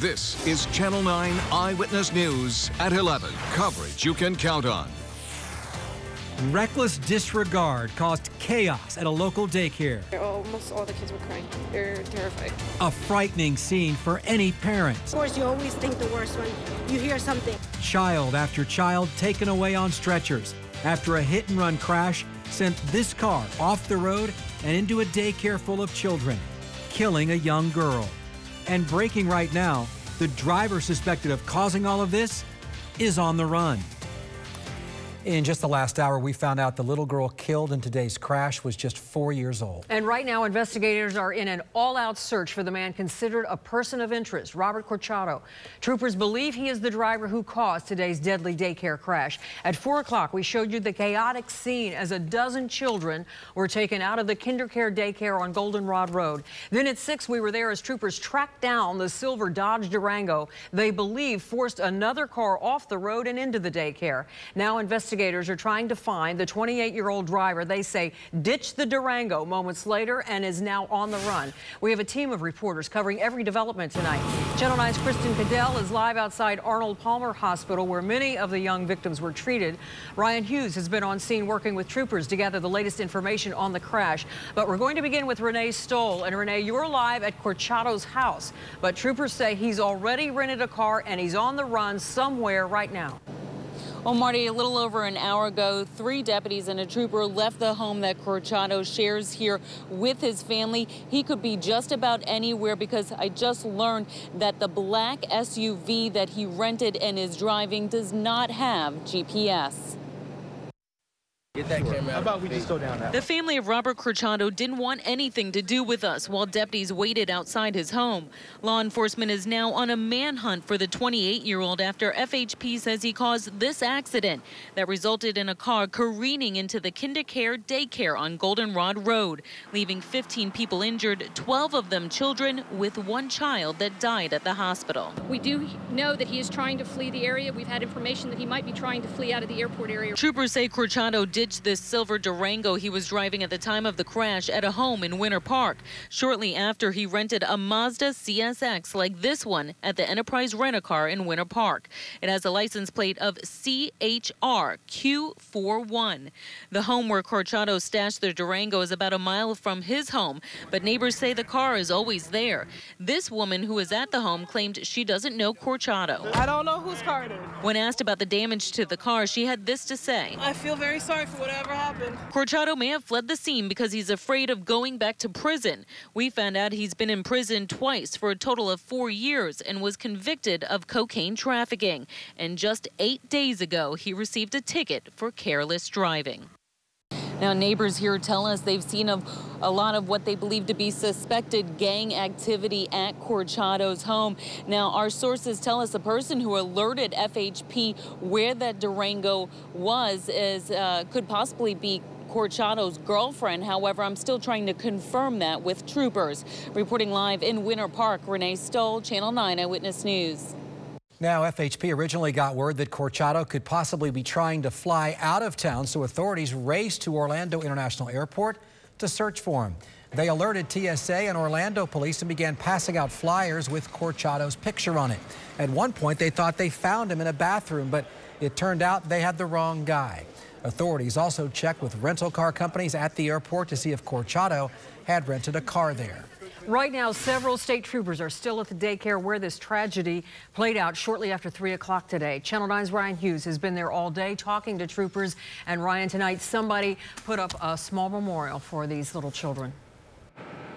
This is Channel 9 Eyewitness News at 11. Coverage you can count on. Reckless disregard caused chaos at a local daycare. Almost all the kids were crying. They're terrified. A frightening scene for any parent. Of course, you always think the worst when you hear something. Child after child taken away on stretchers after a hit-and-run crash sent this car off the road and into a daycare full of children, killing a young girl. And breaking right now, the driver suspected of causing all of this is on the run. In just the last hour, we found out the little girl killed in today's crash was just 4 years old. And right now, investigators are in an all-out search for the man considered a person of interest, Robert Corchado. Troopers believe he is the driver who caused today's deadly daycare crash. At 4 o'clock, we showed you the chaotic scene as a dozen children were taken out of the KinderCare daycare on Goldenrod Road. Then at 6, we were there as troopers tracked down the silver Dodge Durango they believe forced another car off the road and into the daycare. Now investigators are trying to find the 28-year-old driver they say ditched the Durango moments later and is now on the run. We have a team of reporters covering every development tonight. Channel 9's Kristen Cadell is live outside Arnold Palmer Hospital, where many of the young victims were treated. Ryan Hughes has been on scene working with troopers to gather the latest information on the crash. But we're going to begin with Renee Stoll. And Renee, you're live at Corchado's house. But troopers say he's already rented a car and he's on the run somewhere right now. Well, Marty, a little over an hour ago, 3 deputies and a trooper left the home that Corchado shares here with his family. He could be just about anywhere because I just learned that the black SUV that he rented and is driving does not have GPS. Get that camera out. How about we just go down that? The family of Robert Corchado didn't want anything to do with us while deputies waited outside his home. Law enforcement is now on a manhunt for the 28-year-old after FHP says he caused this accident that resulted in a car careening into the KinderCare daycare on Goldenrod Road, leaving 15 people injured, 12 of them children, with 1 child that died at the hospital. We do know that he is trying to flee the area. We've had information that he might be trying to flee out of the airport area. Troopers say Corchado ditched this silver Durango he was driving at the time of the crash at a home in Winter Park. Shortly after, he rented a Mazda CSX like this one at the Enterprise Rent-A-Car in Winter Park. It has a license plate of CHRQ41. The home where Corchado stashed the Durango is about a mile from his home, but neighbors say the car is always there. This woman who is at the home claimed she doesn't know Corchado. I don't know whose car it is. When asked about the damage to the car, she had this to say. I feel very sorry for whatever happened. Corchado may have fled the scene because he's afraid of going back to prison. We found out he's been in prison twice for a total of 4 years and was convicted of cocaine trafficking. And just 8 days ago, he received a ticket for careless driving. Now, neighbors here tell us they've seen a lot of what they believe to be suspected gang activity at Corchado's home. Now, our sources tell us the person who alerted FHP where that Durango was could possibly be Corchado's girlfriend. However, I'm still trying to confirm that with troopers. Reporting live in Winter Park, Renee Stoll, Channel 9 Eyewitness News. Now, FHP originally got word that Corchado could possibly be trying to fly out of town, so authorities raced to Orlando International Airport to search for him. They alerted TSA and Orlando police and began passing out flyers with Corchado's picture on it. At one point, they thought they found him in a bathroom, but it turned out they had the wrong guy. Authorities also checked with rental car companies at the airport to see if Corchado had rented a car there. Right now, several state troopers are still at the daycare where this tragedy played out shortly after 3 o'clock today. Channel 9's Ryan Hughes has been there all day talking to troopers. And Ryan, tonight somebody put up a small memorial for these little children.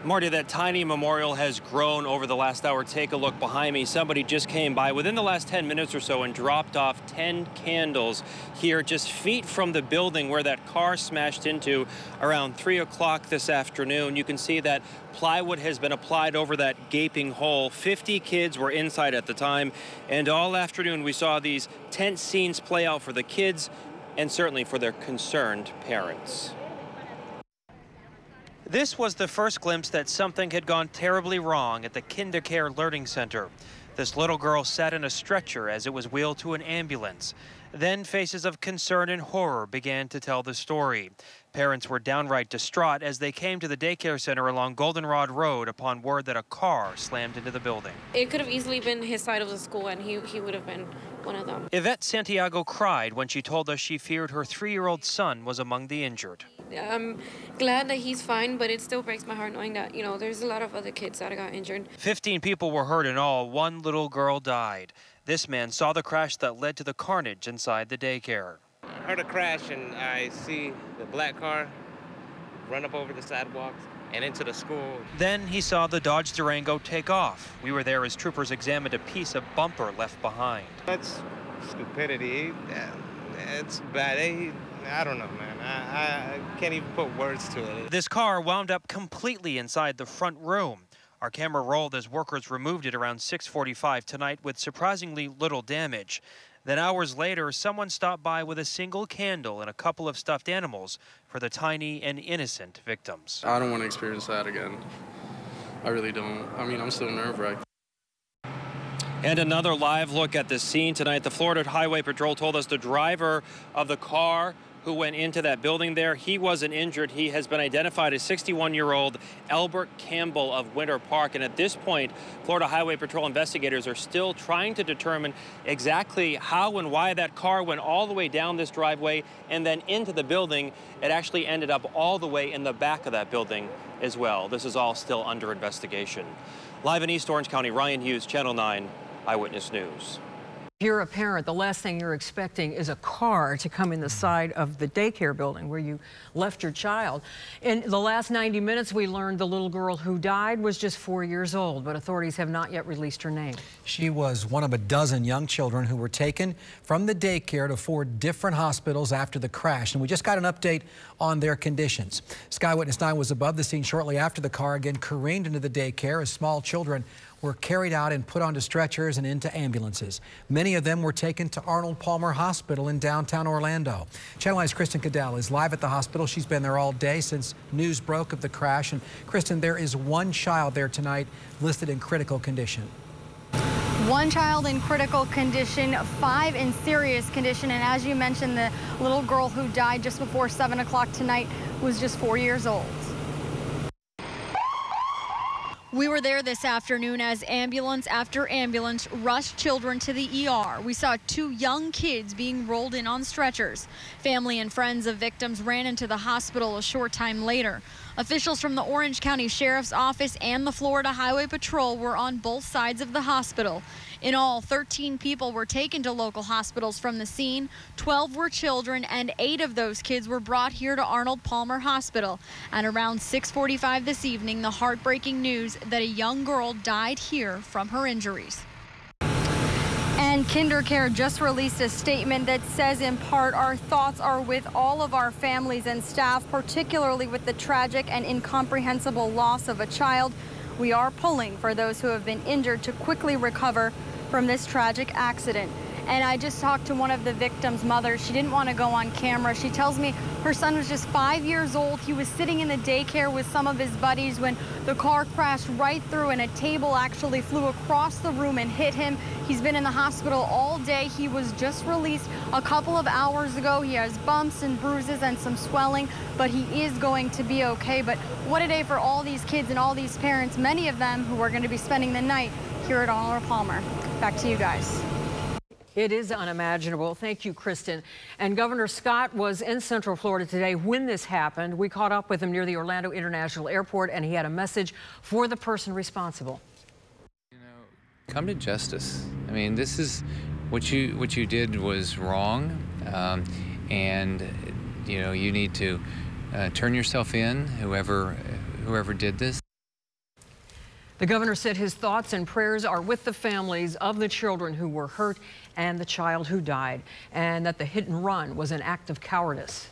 Marty, that tiny memorial has grown over the last hour. Take a look behind me. Somebody just came by within the last 10 minutes or so and dropped off 10 candles here just feet from the building where that car smashed into around 3 o'clock this afternoon. You can see that plywood has been applied over that gaping hole. 50 kids were inside at the time, and all afternoon we saw these tense scenes play out for the kids and certainly for their concerned parents. This was the first glimpse that something had gone terribly wrong at the KinderCare Learning Center. This little girl sat in a stretcher as it was wheeled to an ambulance. Then faces of concern and horror began to tell the story. Parents were downright distraught as they came to the daycare center along Goldenrod Road upon word that a car slammed into the building. It could have easily been his side of the school, and he would have been one of them. Yvette Santiago cried when she told us she feared her 3-year-old son was among the injured. I'm glad that he's fine, but it still breaks my heart knowing that, there's a lot of other kids that got injured. 15 people were hurt in all. 1 little girl died. This man saw the crash that led to the carnage inside the daycare. I heard a crash and I see the black car run up over the sidewalks and into the school. Then he saw the Dodge Durango take off. We were there as troopers examined a piece of bumper left behind. That's stupidity. It's bad. I don't know, man. I can't even put words to it. This car wound up completely inside the front room. Our camera rolled as workers removed it around 6:45 tonight with surprisingly little damage. Then hours later, someone stopped by with a single candle and a couple of stuffed animals for the tiny and innocent victims. I don't want to experience that again. I really don't. I mean, I'm still nerve-wracked. And another live look at the scene tonight. The Florida Highway Patrol told us the driver of the car who went into that building there, he wasn't injured. He has been identified as 61-year-old Albert Campbell of Winter Park. And at this point, Florida Highway Patrol investigators are still trying to determine exactly how and why that car went all the way down this driveway and then into the building. It actually ended up all the way in the back of that building as well. This is all still under investigation. Live in East Orange County, Ryan Hughes, Channel 9 Eyewitness News. If you're a parent, the last thing you're expecting is a car to come in the side of the daycare building where you left your child. In the last 90 minutes, we learned the little girl who died was just 4 years old, but authorities have not yet released her name. She was one of a dozen young children who were taken from the daycare to 4 different hospitals after the crash, and we just got an update on their conditions. Sky Witness 9 was above the scene shortly after the car again careened into the daycare as small children were carried out and put onto stretchers and into ambulances. Many of them were taken to Arnold Palmer Hospital in downtown Orlando. Channel 9's Kristen Cadell is live at the hospital. She's been there all day since news broke of the crash. And Kristen, there is 1 child there tonight listed in critical condition. 1 child in critical condition, 5 in serious condition. And as you mentioned, the little girl who died just before 7 o'clock tonight was just 4 years old. We were there this afternoon as ambulance after ambulance rushed children to the ER. We saw 2 young kids being rolled in on stretchers. Family and friends of victims ran into the hospital a short time later. Officials from the Orange County Sheriff's Office and the Florida Highway Patrol were on both sides of the hospital. In all, 13 people were taken to local hospitals from the scene. 12 were children, and 8 of those kids were brought here to Arnold Palmer Hospital. At around 6:45 this evening, the heartbreaking news that a young girl died here from her injuries. And KinderCare just released a statement that says, in part, our thoughts are with all of our families and staff, particularly with the tragic and incomprehensible loss of a child. We are pulling for those who have been injured to quickly recover from this tragic accident. And I just talked to one of the victim's mothers. She didn't want to go on camera. She tells me her son was just 5 years old. He was sitting in the daycare with some of his buddies when the car crashed right through and a table actually flew across the room and hit him. He's been in the hospital all day. He was just released a couple of hours ago. He has bumps and bruises and some swelling, but he is going to be okay. But what a day for all these kids and all these parents, many of them who are going to be spending the night here at Arnold Palmer. Back to you guys. It is unimaginable. Thank you, Kristen. And Governor Scott was in Central Florida today when this happened. We caught up with him near the Orlando International Airport, and he had a message for the person responsible. Come to justice. I mean, this is what you did was wrong, and you need to turn yourself in. Whoever did this. The governor said his thoughts and prayers are with the families of the children who were hurt and the child who died, and that the hit and run was an act of cowardice.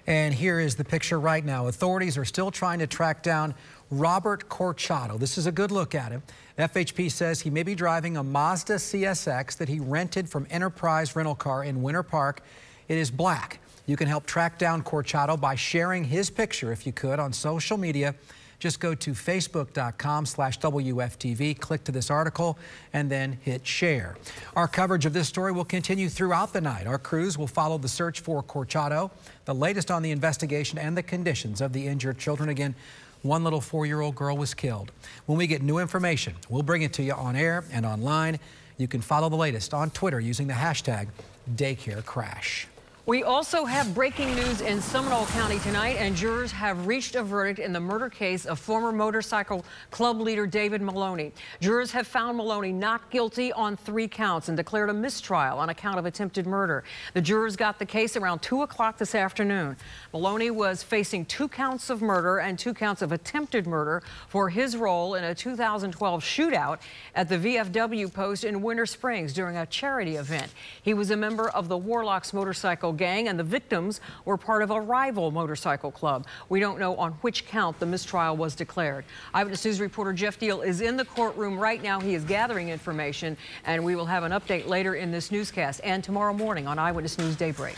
And here is the picture right now. Authorities are still trying to track down Robert Corchado. This is a good look at him. FHP says he may be driving a Mazda CSX that he rented from Enterprise Rental Car in Winter Park. It is black. You can help track down Corchado by sharing his picture, if you could, on social media. Just go to facebook.com/WFTV, click to this article, and then hit share. Our coverage of this story will continue throughout the night. Our crews will follow the search for Corchado, the latest on the investigation and the conditions of the injured children. Again, one little 4-year-old girl was killed. When we get new information, we'll bring it to you on air and online. You can follow the latest on Twitter using the hashtag #DaycareCrash. We also have breaking news in Seminole County tonight, and jurors have reached a verdict in the murder case of former motorcycle club leader David Maloney. Jurors have found Maloney not guilty on 3 counts and declared a mistrial on account of attempted murder. The jurors got the case around 2 o'clock this afternoon. Maloney was facing 2 counts of murder and 2 counts of attempted murder for his role in a 2012 shootout at the VFW post in Winter Springs during a charity event. He was a member of the Warlocks motorcycle gang, and the victims were part of a rival motorcycle club. We don't know on which count the mistrial was declared. Eyewitness News reporter Jeff Deal is in the courtroom right now. He is gathering information, and we will have an update later in this newscast and tomorrow morning on Eyewitness News Daybreak.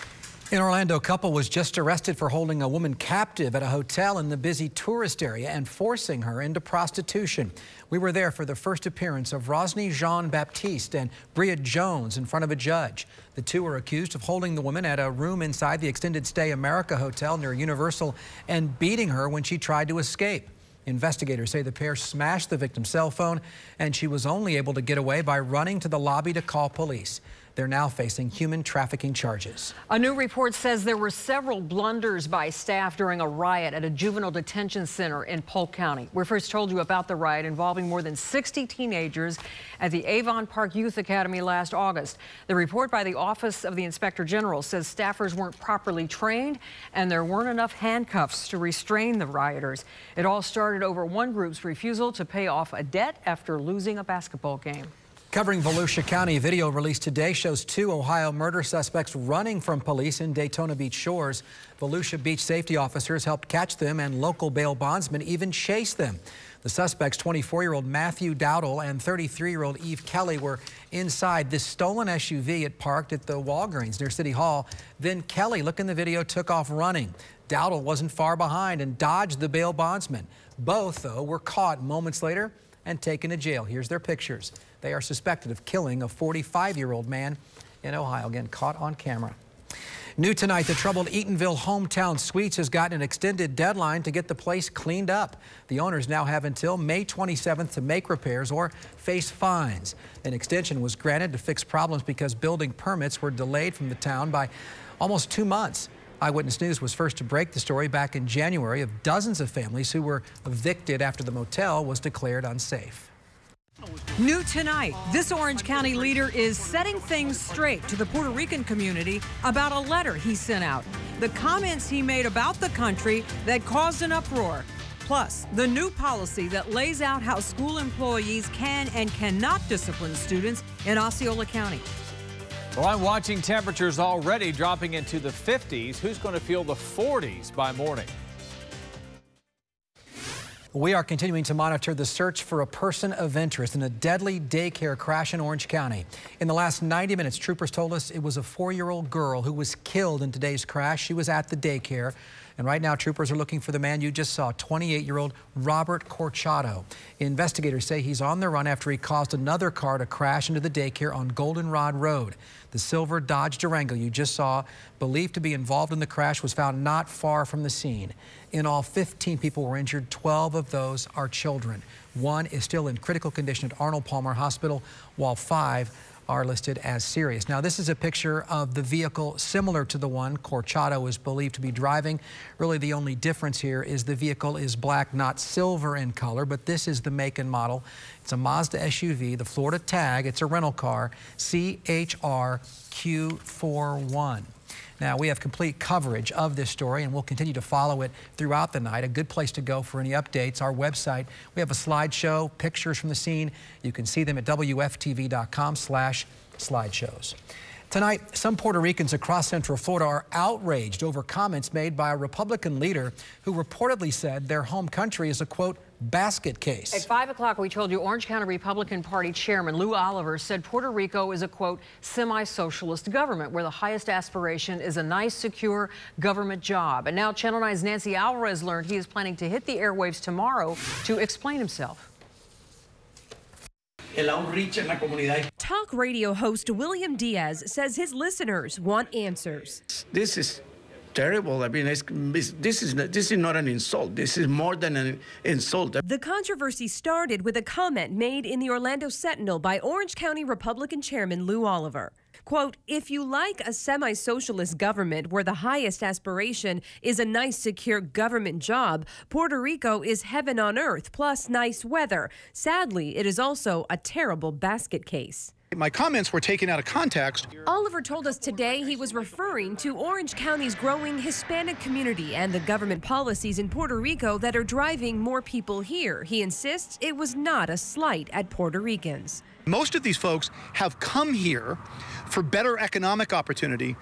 An Orlando couple was just arrested for holding a woman captive at a hotel in the busy tourist area and forcing her into prostitution. We were there for the first appearance of Rosny Jean-Baptiste and Bria Jones in front of a judge. The two were accused of holding the woman at a room inside the Extended Stay America Hotel near Universal and beating her when she tried to escape. Investigators say the pair smashed the victim's cell phone, and she was only able to get away by running to the lobby to call police. They're now facing human trafficking charges. A new report says there were several blunders by staff during a riot at a juvenile detention center in Polk County. We first told you about the riot involving more than 60 teenagers at the Avon Park Youth Academy last August. The report by the Office of the Inspector General says staffers weren't properly trained and there weren't enough handcuffs to restrain the rioters. It all started over one group's refusal to pay off a debt after losing a basketball game. Covering Volusia County, a video released today shows 2 Ohio murder suspects running from police in Daytona Beach shores. Volusia Beach safety officers helped catch them, and local bail bondsmen even chased them. The suspects, 24-year-old Matthew Dowdle and 33-year-old Eve Kelly, were inside this stolen SUV it parked at the Walgreens near City Hall. Then Kelly, look in the video, took off running. Dowdle wasn't far behind and dodged the bail bondsmen. Both, though, were caught moments later and taken to jail. Here's their pictures. They are suspected of killing a 45-year-old man in Ohio, again caught on camera. New tonight, the troubled Eatonville Hometown Suites has gotten an extended deadline to get the place cleaned up. The owners now have until May 27th to make repairs or face fines. An extension was granted to fix problems because building permits were delayed from the town by almost 2 months. Eyewitness News was first to break the story back in January of dozens of families who were evicted after the motel was declared unsafe. New tonight, this Orange County leader is setting things straight to the Puerto Rican community about a letter he sent out. The comments he made about the country that caused an uproar. Plus, the new policy that lays out how school employees can and cannot discipline students in Osceola County. Well, I'm watching temperatures already dropping into the 50s. Who's going to feel the 40s by morning? We are continuing to monitor the search for a person of interest in a deadly daycare crash in Orange County. In the last 90 minutes, troopers told us it was a 4-year-old girl who was killed in today's crash. She was at the daycare. And right now, troopers are looking for the man you just saw, 28-year-old Robert Corchado. Investigators say he's on the run after he caused another car to crash into the daycare on Goldenrod Road. The silver Dodge Durango you just saw, believed to be involved in the crash, was found not far from the scene. In all, 15 people were injured. 12 of those are children. 1 is still in critical condition at Arnold Palmer Hospital, while 5 are listed as serious. Now, this is a picture of the vehicle similar to the one Corchado is believed to be driving. Really, the only difference here is the vehicle is black, not silver in color, but this is the make and model. It's a Mazda SUV, the Florida tag. It's a rental car, CHRQ41. Now, we have complete coverage of this story, and we'll continue to follow it throughout the night. A good place to go for any updates, our website. We have a slideshow, pictures from the scene. You can see them at WFTV.com/slideshows. Tonight, some Puerto Ricans across Central Florida are outraged over comments made by a Republican leader who reportedly said their home country is a, quote, basket case. At 5 o'clock, we told you Orange County Republican Party Chairman Lou Oliver said Puerto Rico is a, quote, semi-socialist government where the highest aspiration is a nice, secure government job. And now Channel 9's Nancy Alvarez learned he is planning to hit the airwaves tomorrow to explain himself. Talk radio host William Diaz says his listeners want answers. This is terrible. I mean, this is not an insult. This is more than an insult. The controversy started with a comment made in the Orlando Sentinel by Orange County Republican Chairman Lou Oliver. Quote, if you like a semi-socialist government where the highest aspiration is a nice, secure government job, Puerto Rico is heaven on earth, plus nice weather. Sadly, it is also a terrible basket case. My comments were taken out of context. Oliver told us today he was referring to Orange County's growing Hispanic community and the government policies in Puerto Rico that are driving more people here. He insists it was not a slight at Puerto Ricans. Most of these folks have come here for better economic opportunity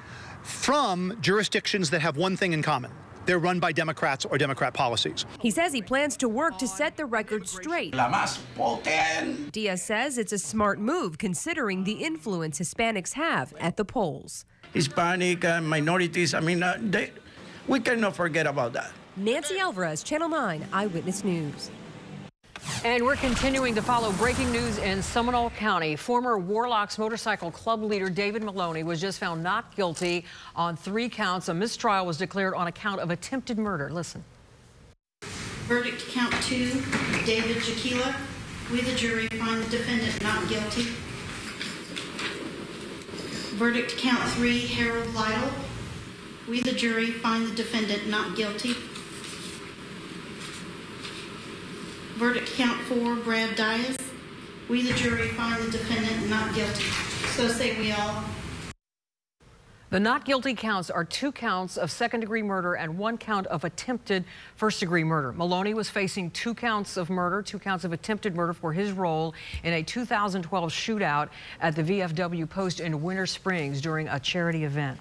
from jurisdictions that have one thing in common. They're run by Democrats or Democrat policies. He says he plans to work to set the record straight. Diaz says it's a smart move considering the influence Hispanics have at the polls. Hispanic minorities, I mean, we cannot forget about that. Nancy Alvarez, Channel 9 Eyewitness News. And we're continuing to follow breaking news in Seminole County. Former Warlocks motorcycle club leader David Maloney was just found not guilty on 3 counts. A mistrial was declared on account of attempted murder. Listen. Verdict count 2, David Jaquila. We, the jury, find the defendant not guilty. Verdict count 3, Harold Lytle. We, the jury, find the defendant not guilty. Verdict count 4, Brad Diaz. We, the jury, find the defendant not guilty. So say we all. The not guilty counts are 2 counts of second-degree murder and 1 count of attempted first-degree murder. Maloney was facing 2 counts of murder, 2 counts of attempted murder for his role in a 2012 shootout at the VFW post in Winter Springs during a charity event.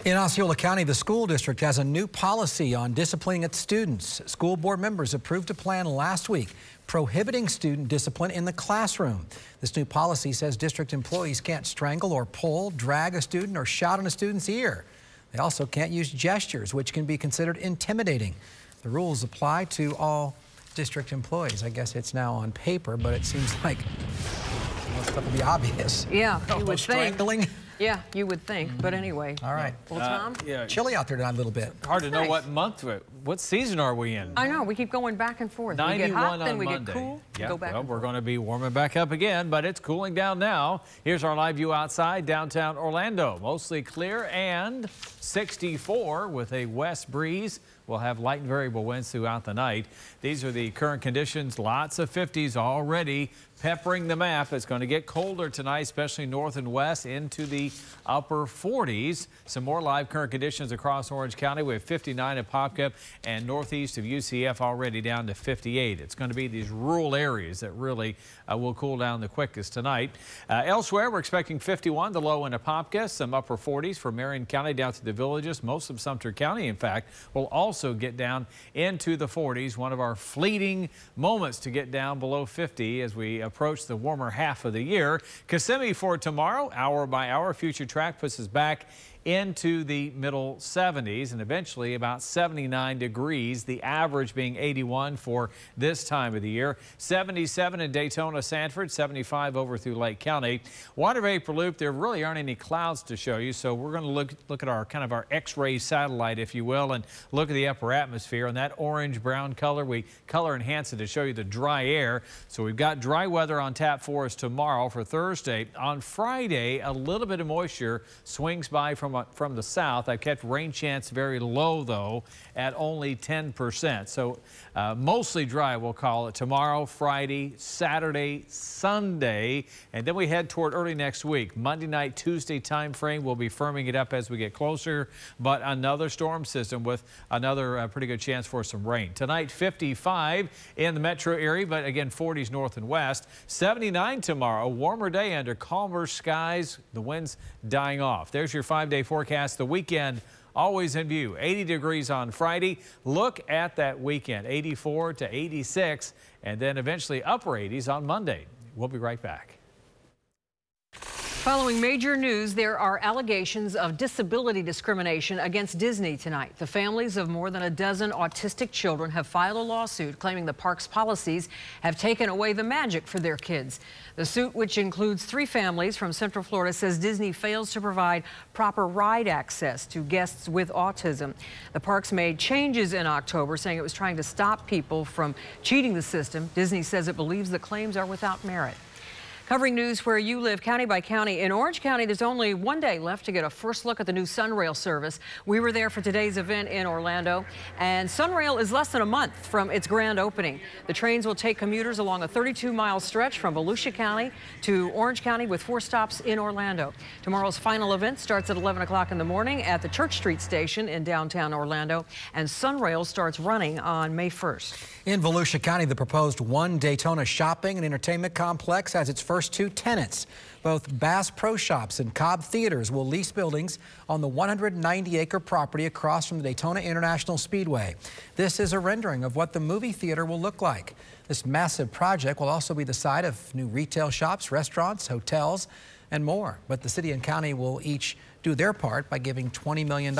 In Osceola County, the school district has a new policy on disciplining its students. School board members approved a plan last week prohibiting student discipline in the classroom. This new policy says district employees can't strangle or pull, drag a student, or shout in a student's ear. They also can't use gestures, which can be considered intimidating. The rules apply to all district employees. I guess it's now on paper, but it seems like most stuff will be obvious. Yeah, you would strangling. think. Yeah, you would think, but anyway. All right. Well, Tom? Yeah. Chilly out there tonight a little bit. Hard to know Nice. what month, what season are we in? I know, we keep going back and forth. We 91 get hot, then on we Monday. get cool, Yeah, go back well, and we're forth. going to be warming back up again, but it's cooling down now. Here's our live view outside downtown Orlando. Mostly clear and 64 with a west breeze. We'll have light and variable winds throughout the night. These are the current conditions. Lots of 50s already peppering the map. It's going to get colder tonight, especially north and west into the upper 40s. Some more live current conditions across Orange County. We have 59 at Popka and northeast of UCF already down to 58. It's going to be these rural areas that really will cool down the quickest tonight. Elsewhere, we're expecting 51, the low end of Popka, some upper 40s for Marion County down to the villages. Most of Sumter County, in fact, will also get down into the 40s. One of our fleeting moments to get down below 50 as we approach the warmer half of the year. Kissimmee for tomorrow, hour by hour. Future track puts us back into the middle 70s and eventually about 79 degrees, the average being 81 for this time of the year. 77 in Daytona, Sanford, 75 over through Lake County. Water vapor loop, there really aren't any clouds to show you, so we're going to look at our kind of our X-ray satellite, if you will, and look at the upper atmosphere. And that orange-brown color, we color enhance it to show you the dry air. So we've got dry weather on tap for us tomorrow for Thursday. On Friday, a little bit of moisture swings by from the south. I've kept rain chance very low, though, at only 10%. So mostly dry, we'll call it, tomorrow, Friday, Saturday, Sunday, and then we head toward early next week. Monday night, Tuesday time frame, we'll be firming it up as we get closer, but another storm system with another pretty good chance for some rain. Tonight, 55 in the metro area, but again, 40s north and west. 79 tomorrow, a warmer day under calmer skies, the winds dying off. There's your 5-day forecast. The weekend always in view. 80 degrees on Friday. Look at that weekend, 84 to 86, and then eventually upper 80s on Monday. We'll be right back. Following major news, there are allegations of disability discrimination against Disney tonight. The families of more than a dozen autistic children have filed a lawsuit claiming the park's policies have taken away the magic for their kids. The suit, which includes 3 families from Central Florida, says Disney fails to provide proper ride access to guests with autism. The parks made changes in October, saying it was trying to stop people from cheating the system. Disney says it believes the claims are without merit. Covering news where you live, county by county. In Orange County, there's only one day left to get a first look at the new Sunrail service. We were there for today's event in Orlando, and Sunrail is less than a month from its grand opening. The trains will take commuters along a 32-mile stretch from Volusia County to Orange County with 4 stops in Orlando. Tomorrow's final event starts at 11 o'clock in the morning at the Church Street station in downtown Orlando, and Sunrail starts running on May 1st. In Volusia County, the proposed One Daytona shopping and entertainment complex has its first 2 tenants. Both Bass Pro Shops and Cobb Theaters will lease buildings on the 190-acre property across from the Daytona International Speedway. This is a rendering of what the movie theater will look like. This massive project will also be the site of new retail shops, restaurants, hotels, and more. But the city and county will each do their part by giving $20 million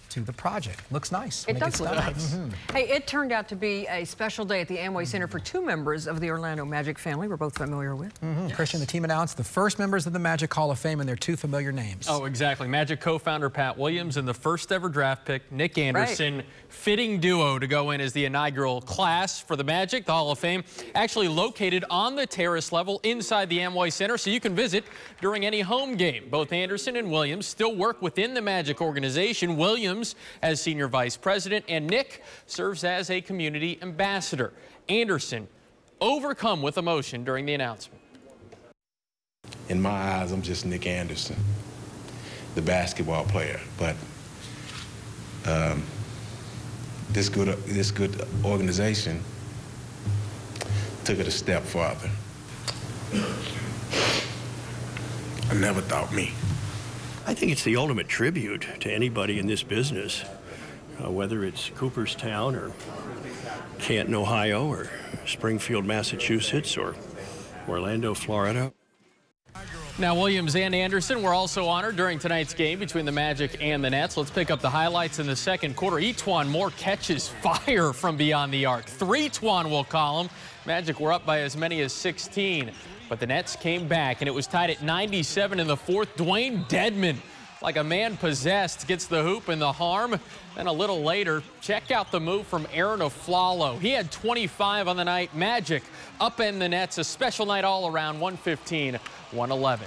to the project. Looks nice. It does look nice. Hey, it turned out to be a special day at the Amway Center for 2 members of the Orlando Magic family we're both familiar with. Christian, the team announced the first members of the Magic Hall of Fame and their 2 familiar names. Oh, exactly. Magic co-founder Pat Williams and the first ever draft pick, Nick Anderson. Right. Fitting duo to go in as the inaugural class for the Magic. The Hall of Fame actually located on the terrace level inside the Amway Center, so you can visit during any home game. Both Anderson and Williams still work within the Magic organization. Williams as senior vice president, and Nick serves as a community ambassador. Anderson overcome with emotion during the announcement. In my eyes, I'm just Nick Anderson, the basketball player, but this good organization took it a step farther. I never thought me. I think it's the ultimate tribute to anybody in this business, whether it's Cooperstown or Canton, Ohio, or Springfield, Massachusetts, or Orlando, Florida. Now, Williams and Anderson were also honored during tonight's game between the Magic and the Nets. Let's pick up the highlights in the second quarter. E'Twaun Moore catches fire from beyond the arc. 3 Twan will call him. Magic were up by as many as 16. But the Nets came back, and it was tied at 97 in the 4th. Dwayne Dedmon, like a man possessed, gets the hoop and the harm. Then a little later, check out the move from Aaron Aflalo. He had 25 on the night. Magic upend the Nets. A special night all around, 115-111.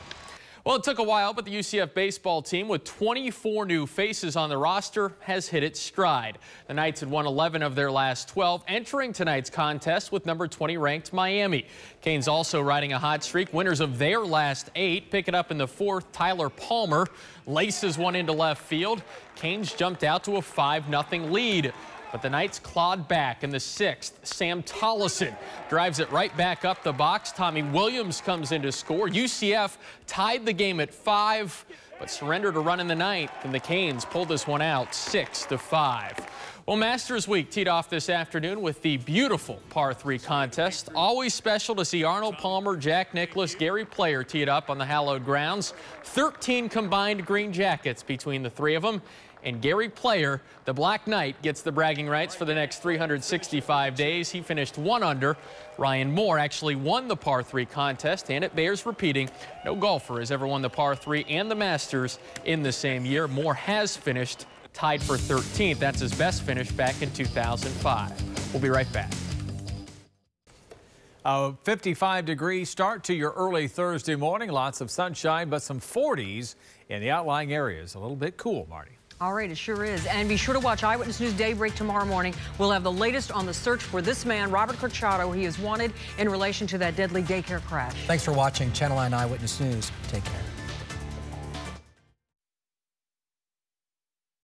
Well, it took a while, but the UCF baseball team, with 24 new faces on the roster, has hit its stride. The Knights had won 11 of their last 12, entering tonight's contest with number 20 ranked Miami. Canes also riding a hot streak. Winners of their last 8. Pick it up in the 4th. Tyler Palmer laces one into left field. Canes jumped out to a 5-0 lead. But the Knights clawed back in the 6th. Sam Tollison drives it right back up the box. Tommy Williams comes in to score. UCF tied the game at 5, but surrendered a run in the 9th, and the Canes pulled this one out 6-5. Well, Masters Week teed off this afternoon with the beautiful par 3 contest. Always special to see Arnold Palmer, Jack Nicklaus, Gary Player teed up on the hallowed grounds. 13 combined green jackets between the 3 of them. And Gary Player, the Black Knight, gets the bragging rights for the next 365 days. He finished 1 under. Ryan Moore actually won the par 3 contest, and it bears repeating, no golfer has ever won the par 3 and the Masters in the same year. Moore has finished tied for 13th. That's his best finish back in 2005. We'll be right back. A 55-degree start to your early Thursday morning. Lots of sunshine, but some 40s in the outlying areas. A little bit cool, Marty. All right, it sure is. And be sure to watch Eyewitness News Daybreak tomorrow morning. We'll have the latest on the search for this man, Robert Corchado. He is wanted in relation to that deadly daycare crash. Thanks for watching Channel 9 Eyewitness News. Take care.